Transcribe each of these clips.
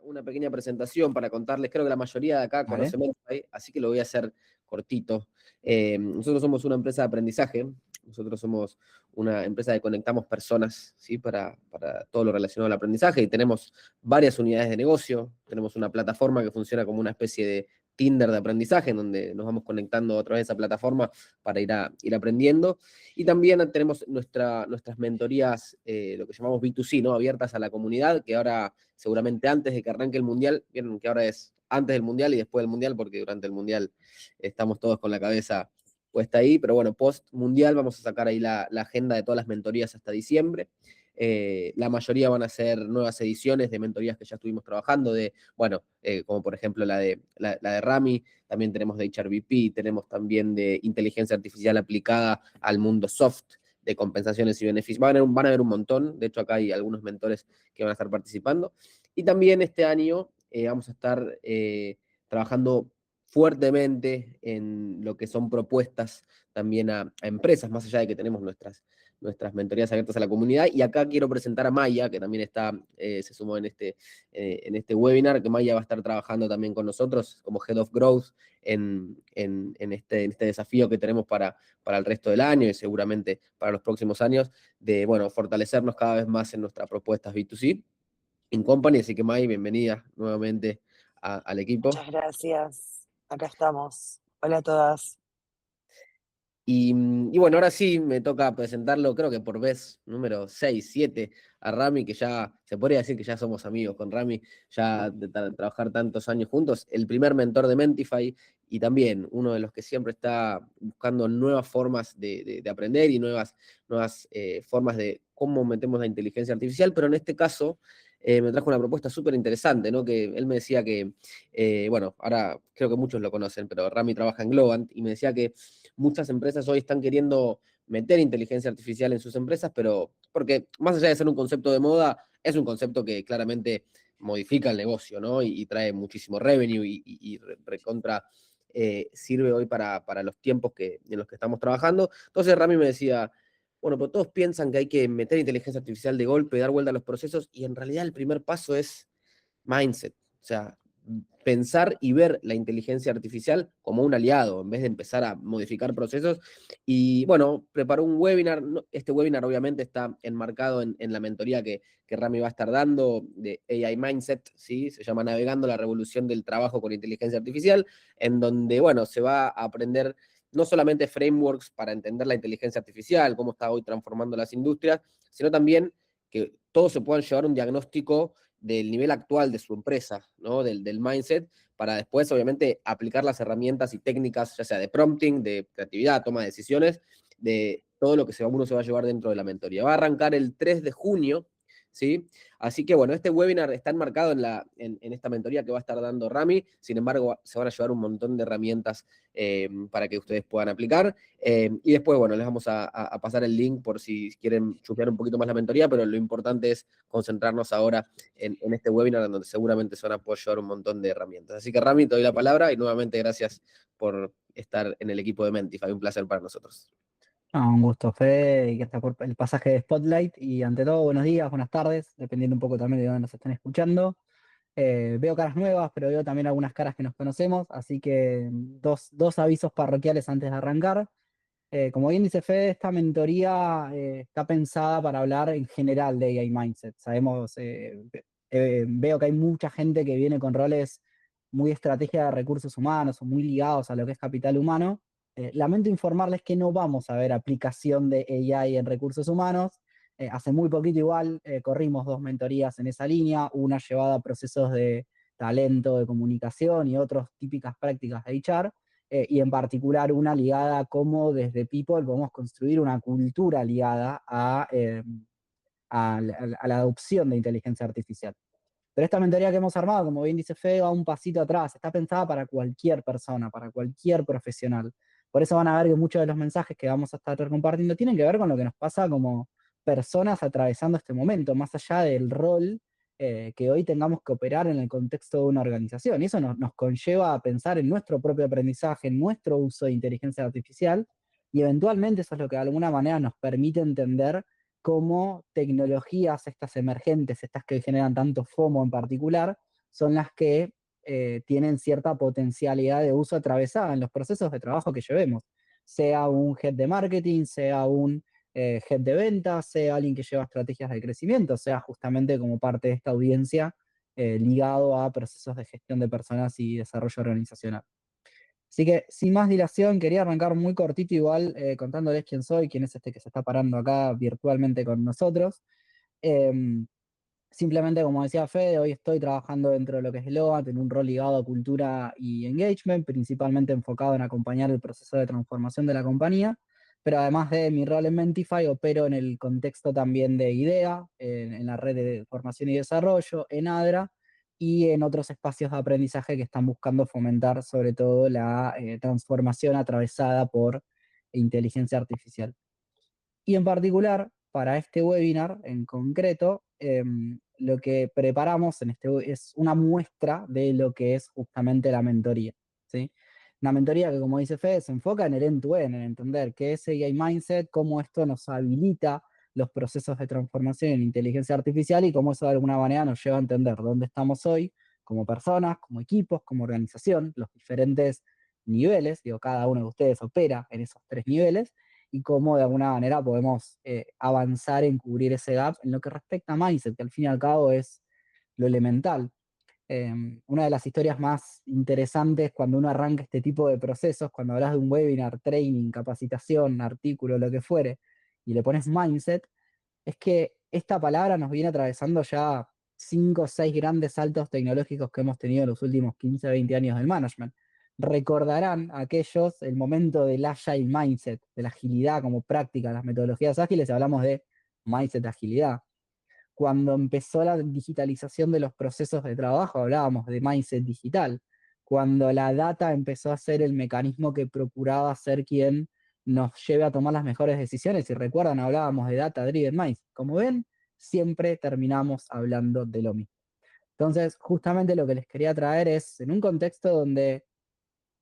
una pequeña presentación para contarles. Creo que la mayoría de acá Vale. conoce Mentify, así que lo voy a hacer cortito. Nosotros somos una empresa de aprendizaje. Nosotros somos una empresa que conectamos personas, ¿sí? Para todo lo relacionado al aprendizaje, y tenemos varias unidades de negocio. Tenemos una plataforma que funciona como una especie de Tinder de aprendizaje, en donde nos vamos conectando a través de esa plataforma para ir aprendiendo. Y también tenemos nuestras mentorías, lo que llamamos B2C, ¿no? Abiertas a la comunidad, que ahora, seguramente antes de que arranque el Mundial, vieron que ahora es antes del Mundial y después del Mundial, porque durante el Mundial estamos todos con la cabeza puesta ahí, pero bueno, post Mundial vamos a sacar ahí la agenda de todas las mentorías hasta diciembre. La mayoría van a ser nuevas ediciones de mentorías que ya estuvimos trabajando, como por ejemplo la de Rami. También tenemos de HRBP, tenemos también de inteligencia artificial aplicada al mundo soft, de compensaciones y beneficios. Van a haber un montón. De hecho, acá hay algunos mentores que van a estar participando. Y también este año vamos a estar trabajando fuertemente en lo que son propuestas también a empresas, más allá de que tenemos nuestras mentorías abiertas a la comunidad. Y acá quiero presentar a Maya, que también se sumó en este webinar, que Maya va a estar trabajando también con nosotros como Head of Growth en este desafío que tenemos para el resto del año y seguramente para los próximos años, de fortalecernos cada vez más en nuestras propuestas B2C in Company. Así que May, bienvenida nuevamente al equipo. Muchas gracias. Acá estamos. Hola a todas. Y bueno, ahora sí me toca presentarlo, creo que por vez número 6, 7, a Rami, que ya se podría decir que ya somos amigos con Rami, ya de trabajar tantos años juntos, el primer mentor de Mentify, y también uno de los que siempre está buscando nuevas formas de aprender y nuevas formas de cómo metemos la inteligencia artificial, pero en este caso me trajo una propuesta súper interesante, ¿no? Que él me decía que, ahora creo que muchos lo conocen, pero Rami trabaja en Globant, y me decía que muchas empresas hoy están queriendo meter inteligencia artificial en sus empresas, pero porque más allá de ser un concepto de moda, es un concepto que claramente modifica el negocio, ¿no? Y trae muchísimo revenue y recontra sirve hoy para los tiempos en los que estamos trabajando. Entonces Rami me decía, bueno, pero todos piensan que hay que meter inteligencia artificial de golpe, dar vuelta a los procesos, y en realidad el primer paso es mindset. O sea, pensar y ver la inteligencia artificial como un aliado, en vez de empezar a modificar procesos. Y bueno, preparó un webinar. Este webinar obviamente está enmarcado en la mentoría que Rami va a estar dando de AI Mindset, ¿sí? Se llama Navegando la revolución del trabajo con inteligencia artificial, en donde, se va a aprender no solamente frameworks para entender la inteligencia artificial, cómo está hoy transformando las industrias, sino también que todos se puedan llevar un diagnóstico del nivel actual de su empresa, ¿no? Del mindset, para después, obviamente, aplicar las herramientas y técnicas, ya sea de prompting, de creatividad, toma de decisiones, de todo lo que uno se va a llevar dentro de la mentoría. Va a arrancar el 3 de junio, ¿sí? Así que, este webinar está enmarcado en esta mentoría que va a estar dando Rami. Sin embargo, se van a llevar un montón de herramientas para que ustedes puedan aplicar. Y después, les vamos a pasar el link por si quieren chusmear un poquito más la mentoría, pero lo importante es concentrarnos ahora en este webinar, en donde seguramente se van a poder llevar un montón de herramientas. Así que Rami, te doy la palabra y nuevamente gracias por estar en el equipo de Mentify. Un placer para nosotros. Un gusto, Fede, y gracias por el pasaje de Spotlight. Y ante todo, buenos días, buenas tardes, dependiendo un poco también de dónde nos estén escuchando. Veo caras nuevas, pero veo también algunas caras que nos conocemos, así que dos avisos parroquiales antes de arrancar. Como bien dice Fede, esta mentoría está pensada para hablar en general de AI Mindset. Veo que hay mucha gente que viene con roles muy de estrategia de recursos humanos o muy ligados a lo que es capital humano. Lamento informarles que no vamos a ver aplicación de AI en recursos humanos. Hace muy poquito igual corrimos dos mentorías en esa línea, una llevada a procesos de talento, de comunicación y otras típicas prácticas de HR. Y en particular una ligada a cómo desde People podemos construir una cultura ligada a la adopción de inteligencia artificial. Pero esta mentoría que hemos armado, como bien dice Fede, va un pasito atrás, está pensada para cualquier persona, para cualquier profesional. Por eso van a ver que muchos de los mensajes que vamos a estar compartiendo tienen que ver con lo que nos pasa como personas atravesando este momento, más allá del rol que hoy tengamos que operar en el contexto de una organización. Y eso nos conlleva a pensar en nuestro propio aprendizaje, en nuestro uso de inteligencia artificial, y eventualmente eso es lo que de alguna manera nos permite entender cómo tecnologías estas emergentes, estas que generan tanto FOMO en particular, son las que tienen cierta potencialidad de uso atravesada en los procesos de trabajo que llevemos, sea un head de marketing, sea un head de ventas, sea alguien que lleva estrategias de crecimiento, sea justamente como parte de esta audiencia ligado a procesos de gestión de personas y desarrollo organizacional. Así que, sin más dilación, quería arrancar muy cortito igual contándoles quién soy, quién es este que se está parando acá virtualmente con nosotros. Simplemente, como decía Fede, hoy estoy trabajando dentro de lo que es Globant en un rol ligado a cultura y engagement, principalmente enfocado en acompañar el proceso de transformación de la compañía, pero además de mi rol en Mentify, opero en el contexto también de IDEA, en la red de formación y desarrollo, en ADRA, y en otros espacios de aprendizaje que están buscando fomentar sobre todo la transformación atravesada por inteligencia artificial. Y en particular, para este webinar en concreto, lo que preparamos es una muestra de lo que es justamente la mentoría, ¿sí? Una mentoría que, como dice Fede, se enfoca en el end-to-end, en entender qué es AI Mindset, cómo esto nos habilita los procesos de transformación en inteligencia artificial y cómo eso de alguna manera nos lleva a entender dónde estamos hoy como personas, como equipos, como organización, los diferentes niveles, digo, cada uno de ustedes opera en esos 3 niveles, y cómo de alguna manera podemos avanzar en cubrir ese gap en lo que respecta a mindset, que al fin y al cabo es lo elemental. Una de las historias más interesantes cuando uno arranca este tipo de procesos, cuando hablas de un webinar, training, capacitación, artículo, lo que fuere, y le pones mindset, es que esta palabra nos viene atravesando ya 5 o 6 grandes saltos tecnológicos que hemos tenido en los últimos 15, 20 años del management. Recordarán aquellos el momento del agile mindset, de la agilidad como práctica, las metodologías ágiles, hablamos de mindset de agilidad. Cuando empezó la digitalización de los procesos de trabajo, hablábamos de mindset digital. Cuando la data empezó a ser el mecanismo que procuraba ser quien nos lleve a tomar las mejores decisiones, y recuerdan, hablábamos de Data Driven Minds. Como ven, siempre terminamos hablando de lo mismo. Entonces, justamente lo que les quería traer es, en un contexto donde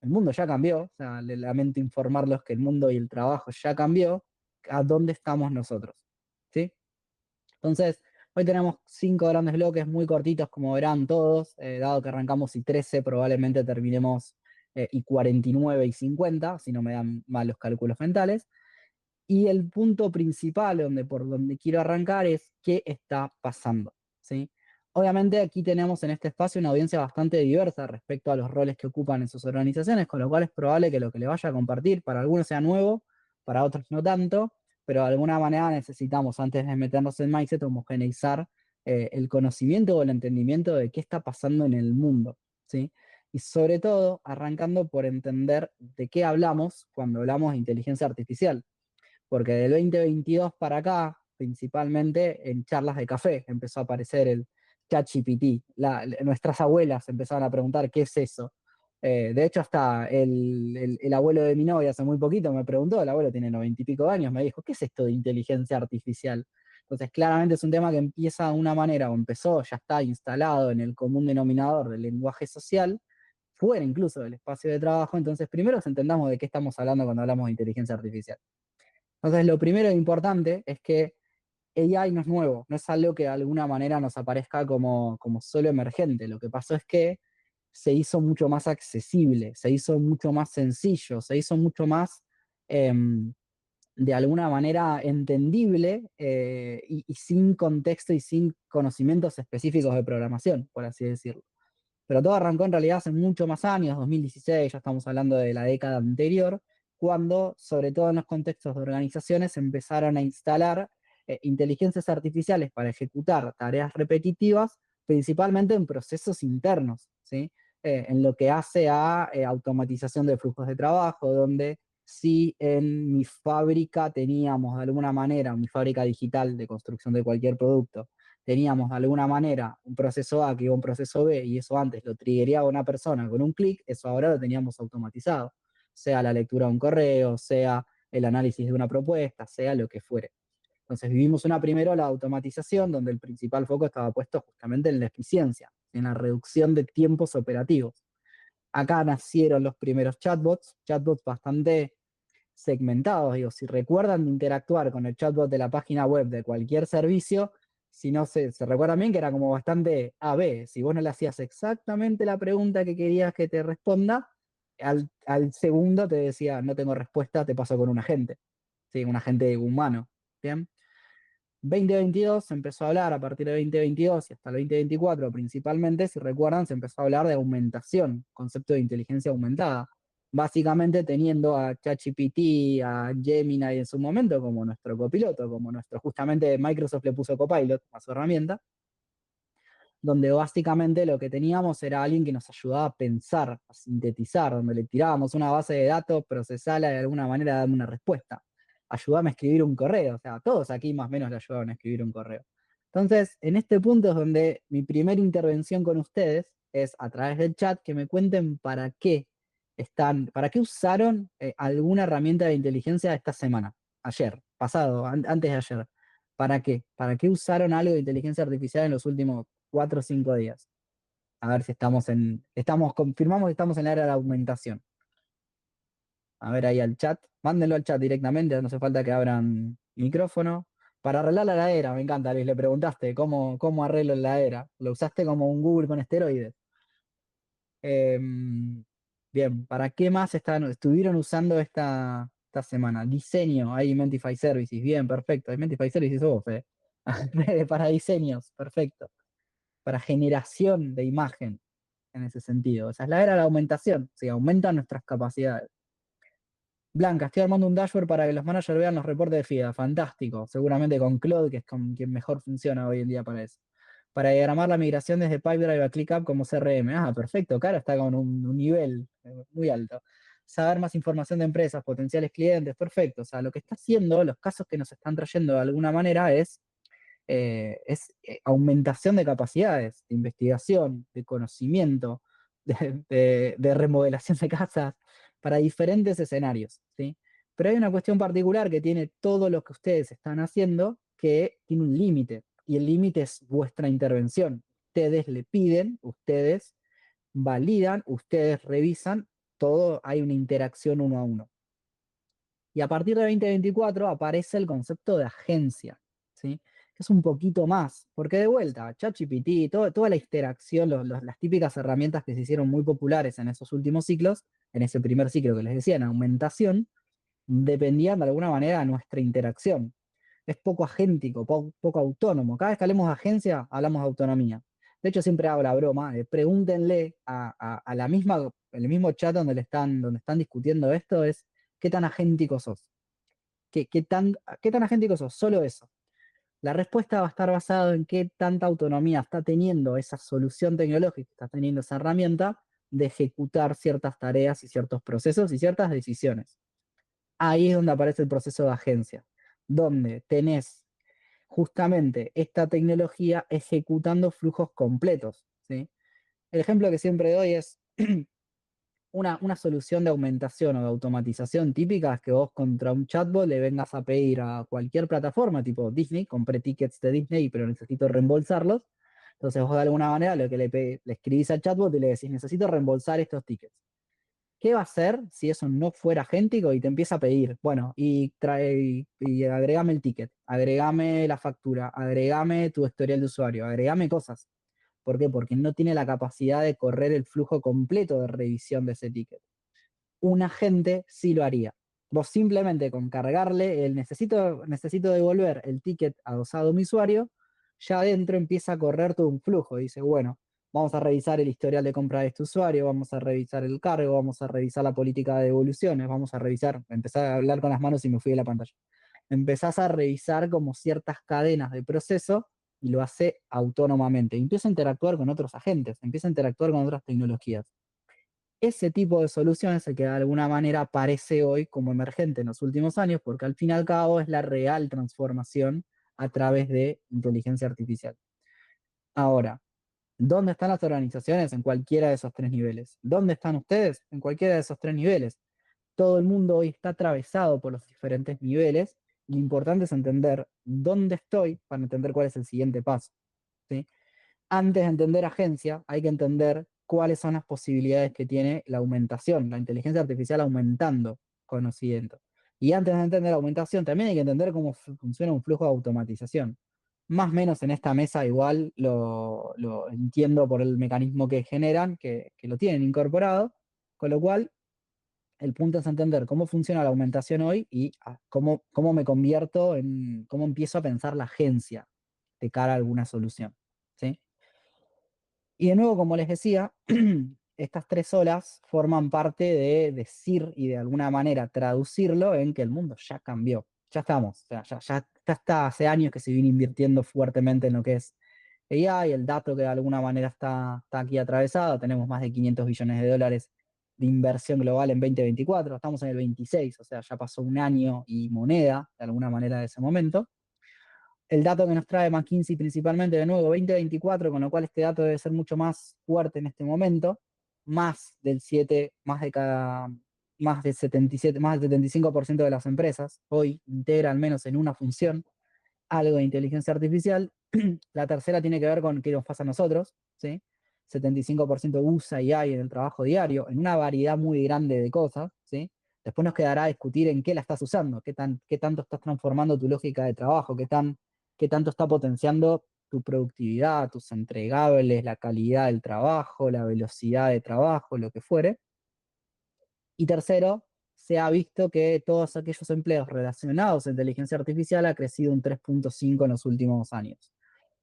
el mundo ya cambió, o sea, lamento informarlos que el mundo y el trabajo ya cambió, ¿a dónde estamos nosotros? ¿Sí? Entonces, hoy tenemos 5 grandes bloques muy cortitos, como verán todos, dado que arrancamos y 13, probablemente terminemos y 49 y 50, si no me dan mal los cálculos mentales. Y el punto principal por donde quiero arrancar es qué está pasando, ¿sí? Obviamente aquí tenemos en este espacio una audiencia bastante diversa respecto a los roles que ocupan en sus organizaciones, con lo cual es probable que lo que le vaya a compartir para algunos sea nuevo, para otros no tanto, pero de alguna manera necesitamos, antes de meternos en mindset, homogeneizar el conocimiento o el entendimiento de qué está pasando en el mundo, ¿sí? Y sobre todo, arrancando por entender de qué hablamos cuando hablamos de inteligencia artificial, porque del 2022 para acá, principalmente en charlas de café, empezó a aparecer el ChatGPT. Nuestras abuelas empezaron a preguntar qué es eso. De hecho, hasta el abuelo de mi novia hace muy poquito me preguntó, el abuelo tiene 90 y pico años, me dijo, ¿qué es esto de inteligencia artificial? Entonces, claramente es un tema que empieza de una manera, o empezó, ya está instalado en el común denominador del lenguaje social, fuera incluso del espacio de trabajo. Entonces, primero entendamos de qué estamos hablando cuando hablamos de inteligencia artificial. Entonces, lo primero e importante es que AI no es nuevo, no es algo que de alguna manera nos aparezca como solo emergente. Lo que pasó es que se hizo mucho más accesible, se hizo mucho más sencillo, se hizo mucho más, de alguna manera, entendible y sin contexto y sin conocimientos específicos de programación, por así decirlo. Pero todo arrancó en realidad hace mucho más años, 2016, ya estamos hablando de la década anterior, cuando, sobre todo en los contextos de organizaciones, empezaron a instalar inteligencias artificiales para ejecutar tareas repetitivas, principalmente en procesos internos, ¿sí? En lo que hace a automatización de flujos de trabajo, donde si en mi fábrica teníamos de alguna manera, mi fábrica digital de construcción de cualquier producto, teníamos de alguna manera un proceso A que iba a un proceso B, y eso antes lo triggereaba una persona con un clic, eso ahora lo teníamos automatizado, sea la lectura de un correo, sea el análisis de una propuesta, sea lo que fuere. Entonces vivimos una primera ola de automatización donde el principal foco estaba puesto justamente en la eficiencia, en la reducción de tiempos operativos. Acá nacieron los primeros chatbots bastante segmentados. Digo, si recuerdan de interactuar con el chatbot de la página web de cualquier servicio, si no se recuerdan bien, que era como bastante AB. Si vos no le hacías exactamente la pregunta que querías que te responda, al segundo te decía, no tengo respuesta, te paso con un agente. Sí, un agente humano. ¿Bien? 2022 se empezó a hablar a partir de 2022 y hasta el 2024 principalmente, si recuerdan, se empezó a hablar de aumentación, concepto de inteligencia aumentada. Básicamente teniendo a ChatGPT, a Gemini en su momento como nuestro copiloto, como nuestro, justamente Microsoft le puso Copilot a su herramienta, donde básicamente lo que teníamos era alguien que nos ayudaba a pensar, a sintetizar, donde le tirábamos una base de datos, procesarla de alguna manera, darme una respuesta. Ayúdame a escribir un correo, o sea, todos aquí más o menos le ayudaban a escribir un correo. Entonces, en este punto es donde mi primera intervención con ustedes es a través del chat que me cuenten para qué usaron alguna herramienta de inteligencia esta semana, ayer, pasado, antes de ayer. ¿Para qué? ¿Para qué usaron algo de inteligencia artificial en los últimos 4 o 5 días? A ver si confirmamos que estamos en la era de la aumentación. A ver ahí al chat, mándenlo al chat directamente, no hace falta que abran micrófono. Para arreglar la heladera, me encanta, Luis, le preguntaste cómo arreglo la heladera. Lo usaste como un Google con esteroides. Bien, ¿para qué más estuvieron usando esta semana? Diseño, ahí Mentify Services, bien, perfecto. Mentify Services vos, para diseños, perfecto. Para generación de imagen, en ese sentido. O sea, es la era de la aumentación, sí, aumentan nuestras capacidades. Blanca, estoy armando un dashboard para que los managers vean los reportes de FIDA. Fantástico. Seguramente con Claude, que es con quien mejor funciona hoy en día para eso. Para diagramar la migración desde Pipedrive a ClickUp como CRM. Ah, perfecto. Claro, está con un nivel muy alto. Saber más información de empresas, potenciales clientes. Perfecto. O sea, lo que está haciendo, los casos que nos están trayendo de alguna manera es aumentación de capacidades, de investigación, de conocimiento, de remodelación de casas, para diferentes escenarios, ¿sí? Pero hay una cuestión particular que tiene todo lo que ustedes están haciendo, que tiene un límite, y el límite es vuestra intervención. Ustedes le piden, ustedes validan, ustedes revisan, todo hay una interacción uno a uno. Y a partir de 2024 aparece el concepto de agencia, ¿sí? Que es un poquito más, porque de vuelta, ChatGPT, toda la interacción, las típicas herramientas que se hicieron muy populares en esos últimos ciclos, en ese primer ciclo que les decía, en aumentación, dependían de alguna manera de nuestra interacción. Es poco agéntico, poco autónomo. Cada vez que hablemos de agencia, hablamos de autonomía. De hecho, siempre hago la broma, pregúntenle a el mismo chat donde están discutiendo esto, es ¿qué tan agéntico sos? ¿Qué tan agéntico sos? Solo eso. La respuesta va a estar basada en qué tanta autonomía está teniendo esa solución tecnológica, está teniendo esa herramienta de ejecutar ciertas tareas y ciertos procesos y ciertas decisiones. Ahí es donde aparece el proceso de agencia, donde tenés justamente esta tecnología ejecutando flujos completos, ¿sí? El ejemplo que siempre doy es una solución de aumentación o de automatización típica es que vos contra un chatbot le vengas a pedir a cualquier plataforma tipo Disney, compré tickets de Disney pero necesito reembolsarlos. Entonces vos de alguna manera lo que le escribís al chatbot y le decís necesito reembolsar estos tickets. ¿Qué va a hacer si eso no fuera agéntico y te empieza a pedir? Bueno, y agregame el ticket, agregame la factura, agregame tu historial de usuario, agregame cosas. ¿Por qué? Porque no tiene la capacidad de correr el flujo completo de revisión de ese ticket. Un agente sí lo haría. Vos simplemente con cargarle el necesito devolver el ticket adosado a mi usuario, ya adentro empieza a correr todo un flujo. Dice, bueno, vamos a revisar el historial de compra de este usuario, vamos a revisar el cargo, vamos a revisar la política de devoluciones, vamos a revisar, empecé a hablar con las manos y me fui de la pantalla. Empezás a revisar como ciertas cadenas de proceso y lo hace autónomamente. Empieza a interactuar con otros agentes, empieza a interactuar con otras tecnologías. Ese tipo de solución es el que de alguna manera aparece hoy como emergente en los últimos años, porque al fin y al cabo es la real transformación a través de inteligencia artificial. Ahora, ¿dónde están las organizaciones? En cualquiera de esos tres niveles. ¿Dónde están ustedes? En cualquiera de esos tres niveles. Todo el mundo hoy está atravesado por los diferentes niveles. Lo importante es entender dónde estoy para entender cuál es el siguiente paso, ¿sí? Antes de entender agencia, hay que entender cuáles son las posibilidades que tiene la aumentación, la inteligencia artificial aumentando conocimiento. Y antes de entender la aumentación, también hay que entender cómo funciona un flujo de automatización. más o menos en esta mesa igual lo entiendo por el mecanismo que generan, que lo tienen incorporado, con lo cual el punto es entender cómo funciona la aumentación hoy y cómo me convierto cómo empiezo a pensar la agencia de cara a alguna solución, ¿sí? Y de nuevo, como les decía, estas tres olas forman parte de decir y de alguna manera traducirlo en que el mundo ya cambió. Ya estamos, o sea, ya está hace años que se viene invirtiendo fuertemente en lo que es AI, el dato que de alguna manera está aquí atravesado. Tenemos más de 500 billones de dólares de inversión global en 2024, estamos en el 26, o sea, ya pasó un año y moneda de alguna manera de ese momento. El dato que nos trae McKinsey principalmente, de nuevo, 2024, con lo cual este dato debe ser mucho más fuerte en este momento, más del 7, más del 77, más del 75% de las empresas hoy integra al menos en una función algo de inteligencia artificial. La tercera tiene que ver con qué nos pasa a nosotros, ¿sí? 75% usa AI en el trabajo diario, en una variedad muy grande de cosas, ¿sí? Después nos quedará discutir en qué la estás usando, qué tanto estás transformando tu lógica de trabajo, qué tanto está potenciando tu productividad, tus entregables, la calidad del trabajo, la velocidad de trabajo, lo que fuere. Y tercero, se ha visto que todos aquellos empleos relacionados a inteligencia artificial ha crecido un 3.5 en los últimos años.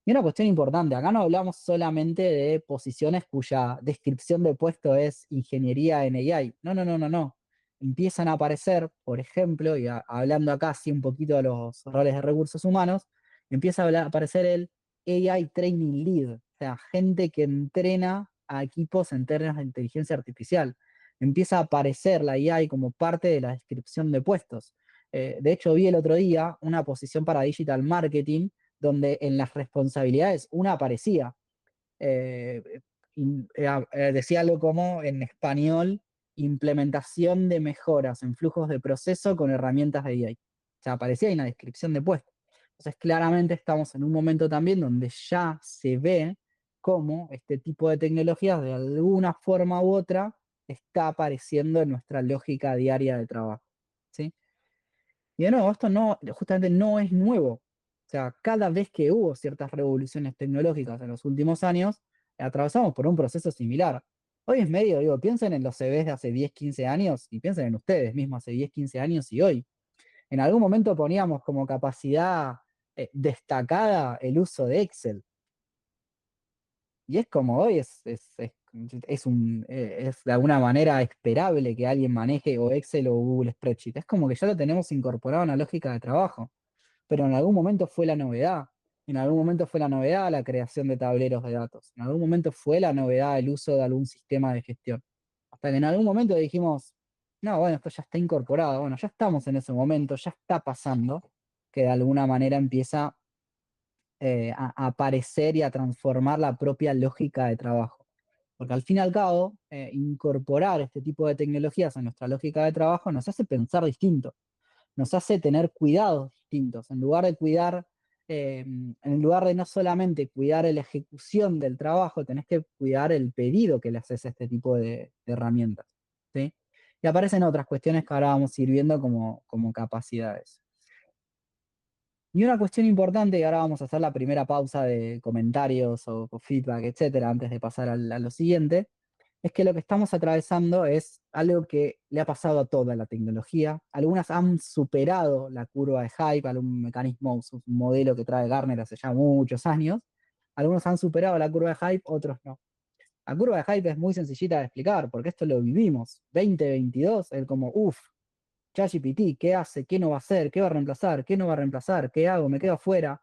Y una cuestión importante, acá no hablamos solamente de posiciones cuya descripción de puesto es ingeniería en AI. No, no, no, no, no. Empiezan a aparecer, por ejemplo, y hablando acá sí un poquito de los roles de recursos humanos, empieza a aparecer el AI Training Lead, o sea, gente que entrena a equipos en términos de inteligencia artificial. Empieza a aparecer la AI como parte de la descripción de puestos. De hecho, vi el otro día una posición para digital marketing donde en las responsabilidades una aparecía. eh, Decía algo como en español, implementación de mejoras en flujos de proceso con herramientas de AI. O sea, aparecía ahí una descripción de puesto. Entonces, claramente estamos en un momento también donde ya se ve cómo este tipo de tecnologías, de alguna forma u otra, está apareciendo en nuestra lógica diaria de trabajo. ¿Sí? Y de nuevo, esto no, justamente no es nuevo. O sea, cada vez que hubo ciertas revoluciones tecnológicas en los últimos años, atravesamos por un proceso similar. Hoy es medio, digo, piensen en los CVs de hace 10, 15 años y piensen en ustedes mismos hace 10, 15 años y hoy. En algún momento poníamos como capacidad destacada el uso de Excel. Y es como hoy es de alguna manera esperable que alguien maneje o Excel o Google Spreadsheet. Es como que ya lo tenemos incorporado en la lógica de trabajo. Pero en algún momento fue la novedad. En algún momento fue la novedad la creación de tableros de datos. En algún momento fue la novedad el uso de algún sistema de gestión. Hasta que en algún momento dijimos, no, bueno, esto ya está incorporado. Bueno, ya estamos en ese momento, ya está pasando, que de alguna manera empieza a aparecer y a transformar la propia lógica de trabajo. Porque al fin y al cabo, incorporar este tipo de tecnologías a nuestra lógica de trabajo nos hace pensar distinto, nos hace tener cuidados distintos. En lugar de no solamente cuidar la ejecución del trabajo, tenés que cuidar el pedido que le haces a este tipo de herramientas. ¿Sí? Y aparecen otras cuestiones que ahora vamos a ir viendo como capacidades. Y una cuestión importante, y ahora vamos a hacer la primera pausa de comentarios o feedback, etcétera, antes de pasar a lo siguiente, es que lo que estamos atravesando es algo que le ha pasado a toda la tecnología. Algunas han superado la curva de hype, algún mecanismo, un modelo que trae Gartner hace ya muchos años. Algunos han superado la curva de hype, otros no. La curva de hype es muy sencillita de explicar, porque esto lo vivimos. 2022, es como, uff, ChatGPT, ¿qué hace? ¿Qué no va a hacer? ¿Qué va a reemplazar? ¿Qué no va a reemplazar? ¿Qué hago? ¿Me quedo afuera?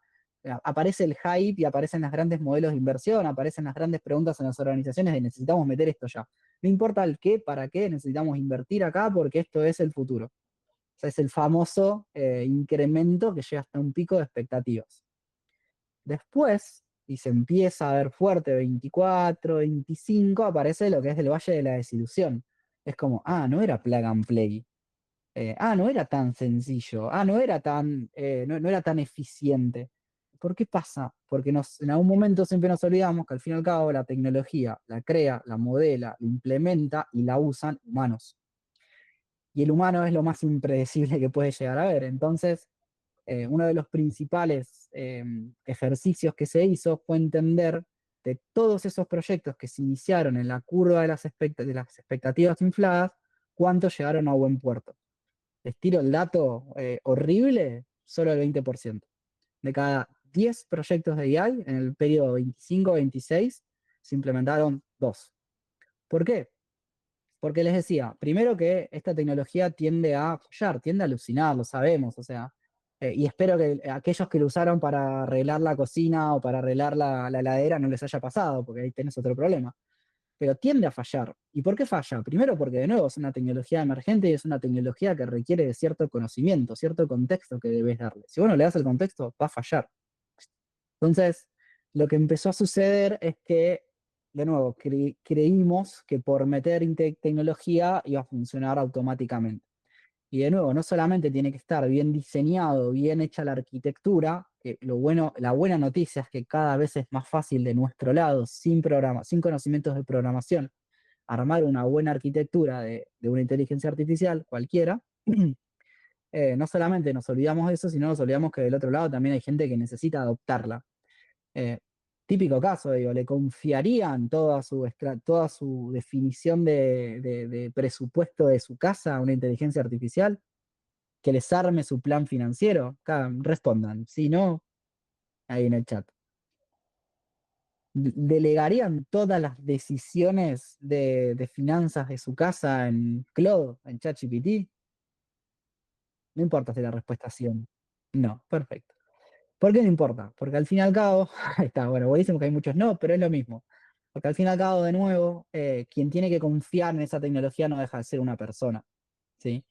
Aparece el hype y aparecen los grandes modelos de inversión, aparecen las grandes preguntas en las organizaciones de necesitamos meter esto ya. No importa el qué, para qué, necesitamos invertir acá porque esto es el futuro. O sea, es el famoso incremento que llega hasta un pico de expectativas. Después, y se empieza a ver fuerte, 24, 25, aparece lo que es el Valle de la Desilusión. Es como, no era plug and play, no era tan sencillo, no era tan eficiente. ¿Por qué pasa? Porque en algún momento siempre nos olvidamos que al fin y al cabo la tecnología la crea, la modela, la implementa y la usan humanos. Y el humano es lo más impredecible que puede llegar a ver. Entonces, uno de los principales ejercicios que se hizo fue entender de todos esos proyectos que se iniciaron en la curva de las expectativas infladas, cuántos llegaron a buen puerto. Les tiro el dato horrible, solo el 20%. De cada 10 proyectos de AI, en el periodo 25-26, se implementaron 2. ¿Por qué? Porque les decía, primero que esta tecnología tiende a fallar, tiende a alucinar, lo sabemos, o sea, y espero que aquellos que lo usaron para arreglar la cocina o para arreglar la heladera no les haya pasado, porque ahí tenés otro problema. Pero tiende a fallar. ¿Y por qué falla? Primero porque de nuevo es una tecnología emergente y es una tecnología que requiere de cierto conocimiento, cierto contexto que debes darle. Si vos no le das el contexto, va a fallar. Entonces, lo que empezó a suceder es que, de nuevo, creímos que por meter tecnología iba a funcionar automáticamente. Y de nuevo, no solamente tiene que estar bien diseñado, bien hecha la arquitectura, que la buena noticia es que cada vez es más fácil de nuestro lado, sin conocimientos de programación, armar una buena arquitectura de una inteligencia artificial cualquiera. No solamente nos olvidamos de eso, sino nos olvidamos que del otro lado también hay gente que necesita adoptarla. Típico caso, digo, le confiarían toda su definición de presupuesto de su casa a una inteligencia artificial, que les arme su plan financiero. Acá, respondan, si no, ahí en el chat. ¿Delegarían todas las decisiones de finanzas de su casa en Claude, en ChatGPT? No importa si la respuesta es sí o no. No, perfecto. ¿Por qué no importa? Porque al fin y al cabo, ahí está, bueno, buenísimo que hay muchos no, pero es lo mismo. Porque al fin y al cabo, de nuevo, quien tiene que confiar en esa tecnología no deja de ser una persona. ¿Sí?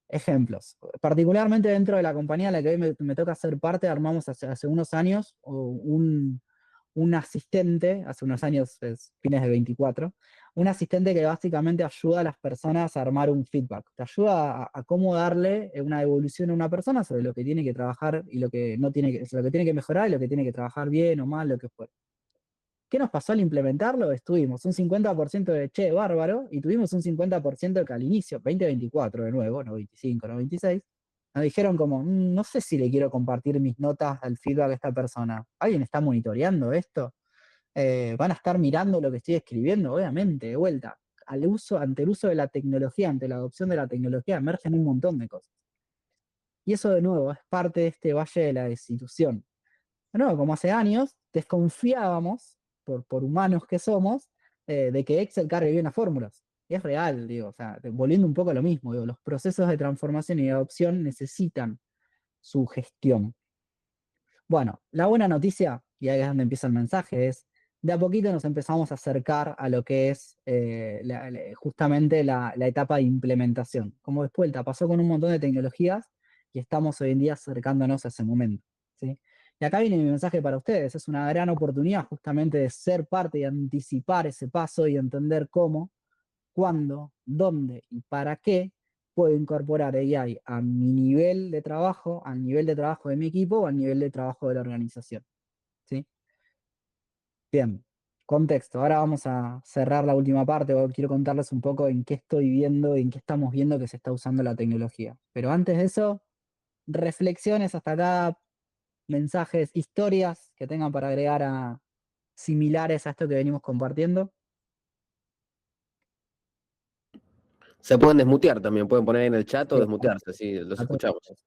Ejemplos. Particularmente dentro de la compañía a la que hoy me toca ser parte, armamos hace unos años un asistente, hace unos años, fines de 24, un asistente que básicamente ayuda a las personas a armar un feedback. Te ayuda a cómo darle una devolución a una persona sobre lo que tiene que trabajar y lo que no tiene lo que tiene que mejorar y lo que tiene que trabajar bien o mal, lo que fuera. ¿Qué nos pasó al implementarlo? Estuvimos un 50% de che, bárbaro, y tuvimos un 50% que al inicio, 2024 de nuevo, no 25, no 26, nos dijeron como, no sé si le quiero compartir mis notas al feedback a esta persona. ¿Alguien está monitoreando esto? ¿Van a estar mirando lo que estoy escribiendo? Obviamente, de vuelta. Ante el uso de la tecnología, ante la adopción de la tecnología, emergen un montón de cosas. Y eso, de nuevo, es parte de este valle de la destitución. De nuevo, como hace años, desconfiábamos, por humanos que somos, de que Excel cargue bien las fórmulas. Y es real, digo, o sea, volviendo un poco a lo mismo, digo, los procesos de transformación y de adopción necesitan su gestión. Bueno, la buena noticia, y ahí es donde empieza el mensaje, es de a poquito nos empezamos a acercar a lo que es justamente la etapa de implementación. Como después pasó con un montón de tecnologías y estamos hoy en día acercándonos a ese momento. ¿Sí? Y acá viene mi mensaje para ustedes, es una gran oportunidad justamente de ser parte y anticipar ese paso y entender cómo, cuándo, dónde y para qué puedo incorporar AI a mi nivel de trabajo, al nivel de trabajo de mi equipo o al nivel de trabajo de la organización. ¿Sí? Bien, contexto. Ahora vamos a cerrar la última parte, quiero contarles un poco en qué estoy viendo y en qué estamos viendo que se está usando la tecnología. Pero antes de eso, reflexiones hasta acá, mensajes, historias que tengan para agregar similares a esto que venimos compartiendo. Se pueden desmutear también, pueden poner en el chat o Sí, desmutearse, sí, los a todos. escuchamos.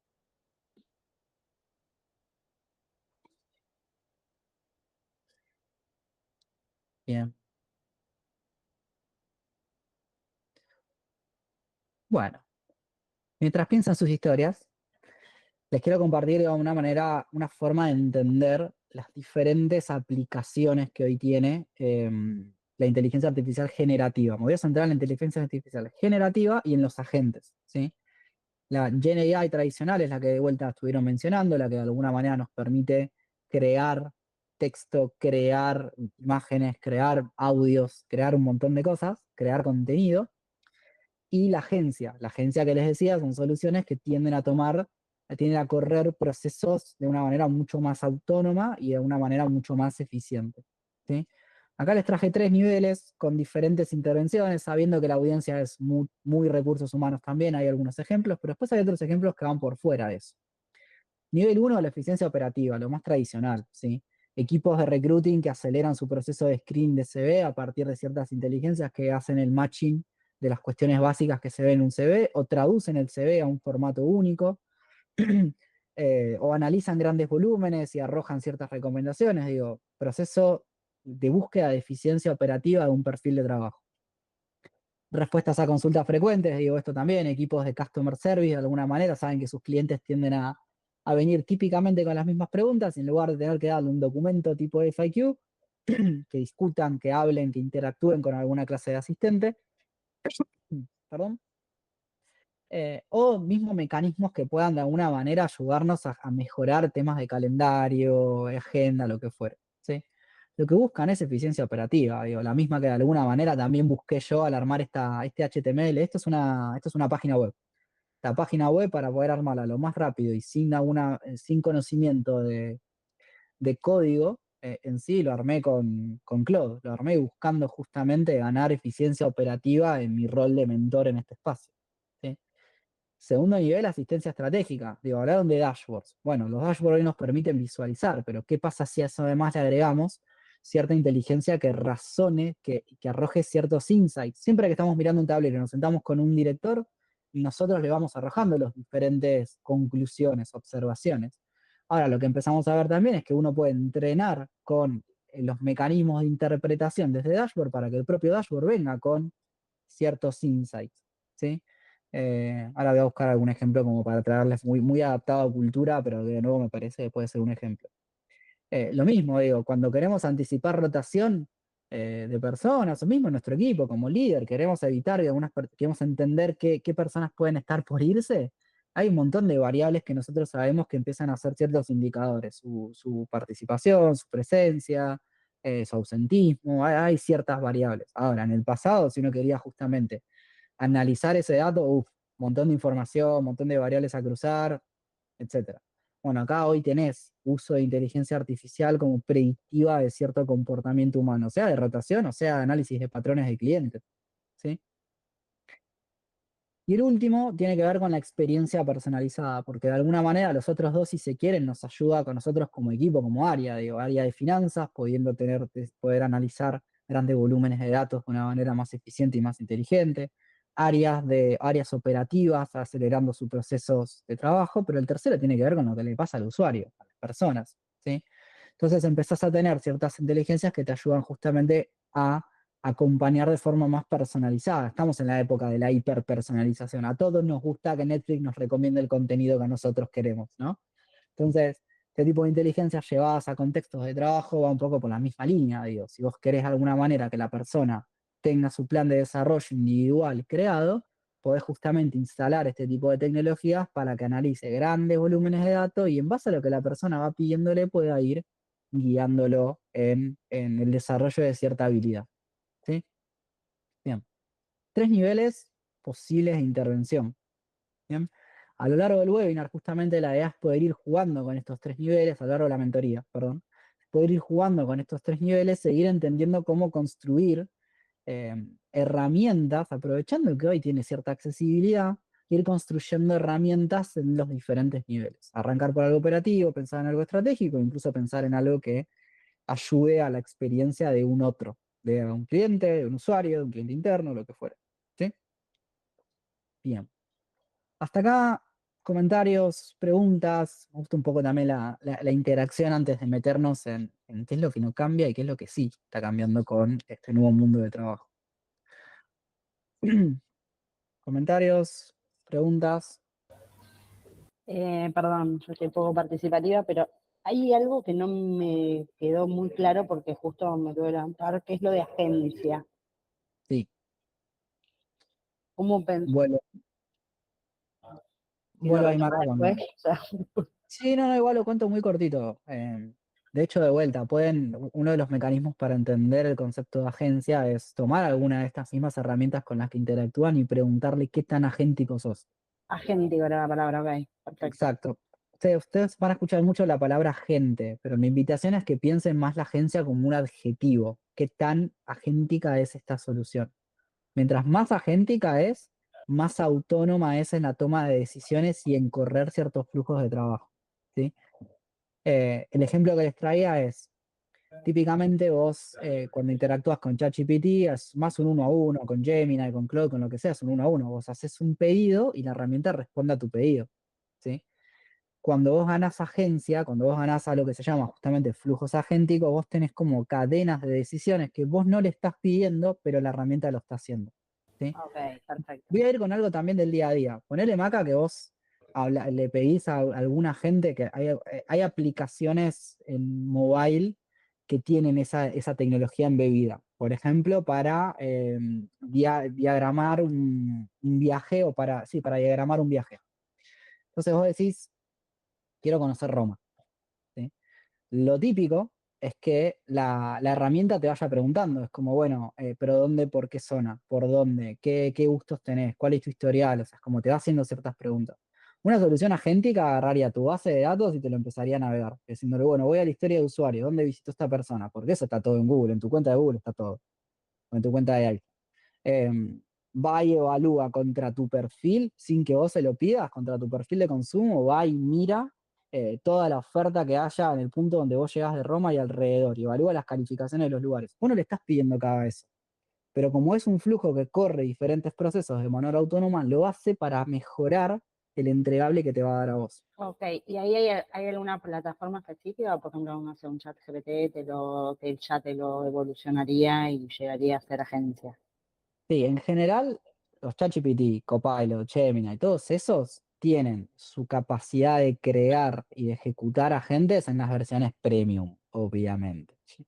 Bien. Bueno, mientras piensan sus historias, les quiero compartir de una manera, una forma de entender las diferentes aplicaciones que hoy tiene la inteligencia artificial generativa. Me voy a centrar en la inteligencia artificial generativa y en los agentes, ¿sí? La GenAI tradicional es la que de vuelta estuvieron mencionando, la que de alguna manera nos permite crear texto, crear imágenes, crear audios, crear un montón de cosas, crear contenido. Y la agencia que les decía, son soluciones que tienden a correr procesos de una manera mucho más autónoma y de una manera mucho más eficiente. ¿Sí? Acá les traje 3 niveles con diferentes intervenciones, sabiendo que la audiencia es muy recursos humanos también, hay algunos ejemplos, pero después hay otros ejemplos que van por fuera de eso. Nivel 1, la eficiencia operativa, lo más tradicional, ¿sí? Equipos de recruiting que aceleran su proceso de screening de CV a partir de ciertas inteligencias que hacen el matching de las cuestiones básicas que se ven en un CV o traducen el CV a un formato único. O analizan grandes volúmenes y arrojan ciertas recomendaciones, digo, proceso de búsqueda de eficiencia operativa de un perfil de trabajo. Respuestas a consultas frecuentes, digo esto también, equipos de customer service de alguna manera saben que sus clientes tienden a venir típicamente con las mismas preguntas, y en lugar de tener que darle un documento tipo FAQ, que discutan, que hablen, que interactúen con alguna clase de asistente, perdón, o mismos mecanismos que puedan de alguna manera ayudarnos a mejorar temas de calendario, agenda, lo que fuere, ¿sí? Lo que buscan es eficiencia operativa, digo, la misma que de alguna manera también busqué yo al armar este HTML. Esto es una página web. La página web, para poder armarla lo más rápido y sin conocimiento de código en sí, lo armé con Claude. Lo armé buscando justamente ganar eficiencia operativa en mi rol de mentor en este espacio, ¿sí? Segundo nivel, asistencia estratégica. Digo, hablaron de dashboards. Bueno, los dashboards hoy nos permiten visualizar, pero ¿qué pasa si a eso además le agregamos cierta inteligencia que razone, que arroje ciertos insights? Siempre que estamos mirando un tablero y nos sentamos con un director, nosotros le vamos arrojando las diferentes conclusiones, observaciones. Ahora, lo que empezamos a ver también es que uno puede entrenar con los mecanismos de interpretación desde dashboard para que el propio dashboard venga con ciertos insights, ¿sí? Ahora voy a buscar algún ejemplo como para traerles muy adaptado a cultura, pero de nuevo me parece que puede ser un ejemplo. Lo mismo, digo, cuando queremos anticipar rotación de personas, o mismo en nuestro equipo como líder, queremos evitar que queremos entender qué personas pueden estar por irse, hay un montón de variables que nosotros sabemos que empiezan a ser ciertos indicadores, su participación, su presencia, su ausentismo, hay ciertas variables. Ahora, en el pasado, si uno quería justamente analizar ese dato, montón de información, montón de variables a cruzar, etc. Bueno, acá hoy tenés uso de inteligencia artificial como predictiva de cierto comportamiento humano, sea de rotación o sea de análisis de patrones de clientes, ¿sí? Y el último tiene que ver con la experiencia personalizada, porque de alguna manera los otros dos, si se quieren, nos ayuda con nosotros como equipo, como área, digo, área de finanzas, poder analizar grandes volúmenes de datos de una manera más eficiente y más inteligente, áreas operativas, acelerando sus procesos de trabajo, pero el tercero tiene que ver con lo que le pasa al usuario, a las personas, ¿sí? Entonces empezás a tener ciertas inteligencias que te ayudan justamente a acompañar de forma más personalizada. Estamos en la época de la hiperpersonalización. A todos nos gusta que Netflix nos recomiende el contenido que nosotros queremos, ¿no? Entonces, este tipo de inteligencias llevadas a contextos de trabajo va un poco por la misma línea, digo. Si vos querés de alguna manera que la persona tenga su plan de desarrollo individual creado, podés justamente instalar este tipo de tecnologías para que analice grandes volúmenes de datos y en base a lo que la persona va pidiéndole pueda ir guiándolo en el desarrollo de cierta habilidad, ¿sí? Bien. 3 niveles posibles de intervención. Bien. A lo largo del webinar, justamente la idea es poder ir jugando con estos 3 niveles, a lo largo de la mentoría, perdón, poder ir jugando con estos 3 niveles, seguir entendiendo cómo construir herramientas, aprovechando que hoy tiene cierta accesibilidad, ir construyendo herramientas en los diferentes niveles. Arrancar por algo operativo, pensar en algo estratégico, incluso pensar en algo que ayude a la experiencia de un otro, de un cliente, de un usuario, de un cliente interno, lo que fuera, ¿sí? Bien. Hasta acá, comentarios, preguntas. Me gusta un poco también la interacción antes de meternos en qué es lo que no cambia y qué es lo que sí está cambiando con este nuevo mundo de trabajo. Comentarios, preguntas. Perdón, yo estoy poco participativa, pero hay algo que no me quedó muy claro porque justo me tuve que levantar, que es lo de agencia. Sí, ¿Cómo pensar vuelvo a Aymara después? cuando. O sea, Sí, no, igual lo cuento muy cortito. De hecho, de vuelta, uno de los mecanismos para entender el concepto de agencia es tomar alguna de estas mismas herramientas con las que interactúan y preguntarle qué tan agéntico sos. agéntico era la palabra, ok, perfecto. Exacto. Ustedes van a escuchar mucho la palabra agente, pero mi invitación es que piensen más la agencia como un adjetivo. ¿Qué tan agéntica es esta solución? Mientras más agéntica es, más autónoma es en la toma de decisiones y en correr ciertos flujos de trabajo. ¿sí? El ejemplo que les traía es, típicamente vos cuando interactúas con ChatGPT es más un 1 a 1, con Gemini, con Claude, con lo que sea, es un 1 a 1. Vos haces un pedido y la herramienta responde a tu pedido, ¿sí? Cuando vos ganás agencia, cuando vos ganás a lo que se llama justamente flujos agénticos, vos tenés como cadenas de decisiones que vos no le estás pidiendo, pero la herramienta lo está haciendo, ¿sí? Ok, perfecto. Voy a ir con algo también del día a día. Ponele, Maca, que vos le pedís a alguna gente que hay aplicaciones en mobile que tienen esa tecnología embebida. Por ejemplo, para diagramar un viaje o para diagramar un viaje. Entonces vos decís, quiero conocer Roma, ¿sí? Lo típico es que la herramienta te vaya preguntando, es como, bueno, pero ¿dónde, por qué zona? ¿Por dónde? ¿Qué gustos tenés? ¿Cuál es tu historial? O sea, es como te va haciendo ciertas preguntas. Una solución agéntica agarraría tu base de datos y te lo empezaría a navegar, diciéndole, bueno, voy a la historia de usuario, ¿dónde visitó esta persona? Porque eso está todo en Google, en tu cuenta de Google está todo, o en tu cuenta de iPhone. Va y evalúa contra tu perfil, sin que vos se lo pidas, contra tu perfil de consumo, va y mira toda la oferta que haya en el punto donde vos llegás de Roma y alrededor, y evalúa las calificaciones de los lugares. Vos no le estás pidiendo cada vez, pero como es un flujo que corre diferentes procesos de manera autónoma, lo hace para mejorar el entregable que te va a dar a vos. Ok, ¿y ahí hay alguna plataforma específica? Por ejemplo, no sé, un chat GPT que ya te lo evolucionaría y llegaría a ser agencia. Sí, en general, los ChatGPT, Copilot, Gemini, todos esos tienen su capacidad de crear y de ejecutar agentes en las versiones premium, obviamente, ¿sí?